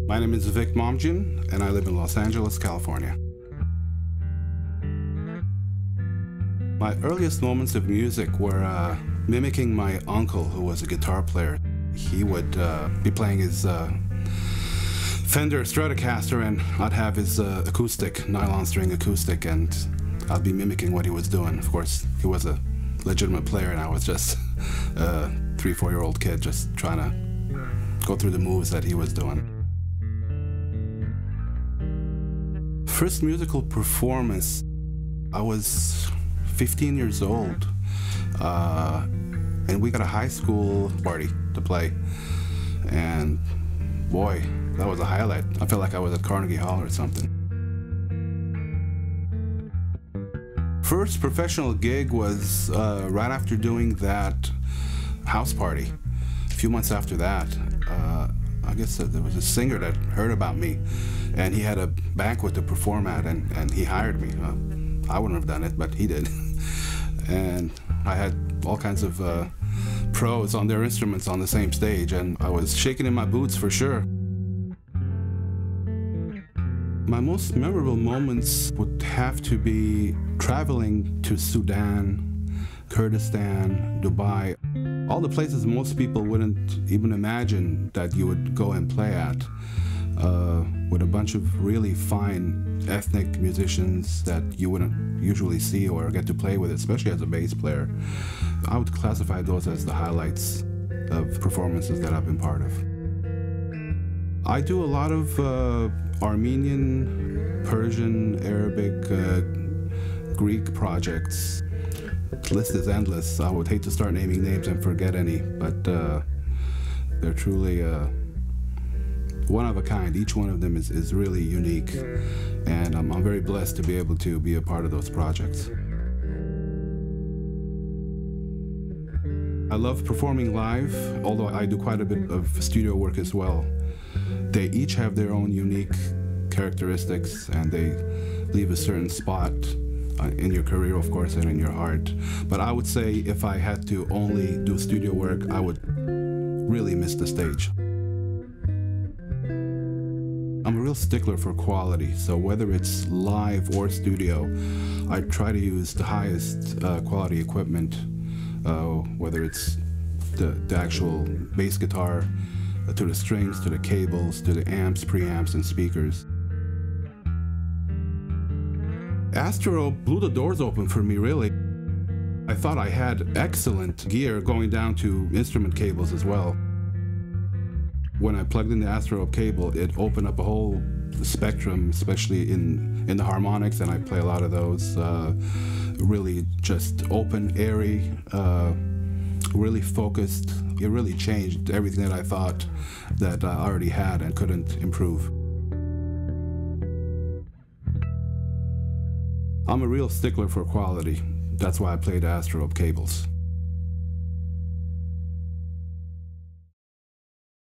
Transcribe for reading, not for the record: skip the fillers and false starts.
My name is Vik Momjian, and I live in Los Angeles, California. My earliest moments of music were mimicking my uncle, who was a guitar player. He would be playing his Fender Stratocaster, and I'd have his acoustic, nylon string acoustic, and I'd be mimicking what he was doing. Of course, he was a legitimate player, and I was just a 3-4-year-old kid just trying to go through the moves that he was doing. First musical performance, I was 15 years old, and we got a high school party to play, and boy, that was a highlight. I felt like I was at Carnegie Hall or something. First professional gig was right after doing that house party. A few months after that, I guess there was a singer that heard about me, and he had a banquet to perform at, and he hired me. I wouldn't have done it, but he did. And I had all kinds of pros on their instruments on the same stage, and I was shaking in my boots for sure. My most memorable moments would have to be traveling to Sudan, Kurdistan, Dubai, all the places most people wouldn't even imagine that you would go and play at, with a bunch of really fine ethnic musicians that you wouldn't usually see or get to play with, especially as a bass player. I would classify those as the highlights of performances that I've been part of. I do a lot of Armenian, Persian, Arabic, Greek projects. The list is endless. I would hate to start naming names and forget any, but they're truly one of a kind. Each one of them is really unique, and I'm very blessed to be able to be a part of those projects. I love performing live, although I do quite a bit of studio work as well. They each have their own unique characteristics, and they leave a certain spot in your career, of course, and in your heart. But I would say if I had to only do studio work, I would really miss the stage. I'm a real stickler for quality, so whether it's live or studio, I try to use the highest quality equipment, whether it's the actual bass guitar, to the strings, to the cables, to the amps, preamps, and speakers. Astro blew the doors open for me, really. I thought I had excellent gear going down to instrument cables as well. When I plugged in the Astro cable, it opened up a whole spectrum, especially in the harmonics, and I play a lot of those. Really just open, airy, really focused. It really changed everything that I thought that I already had and couldn't improve. I'm a real stickler for quality. That's why I played Astro Cables.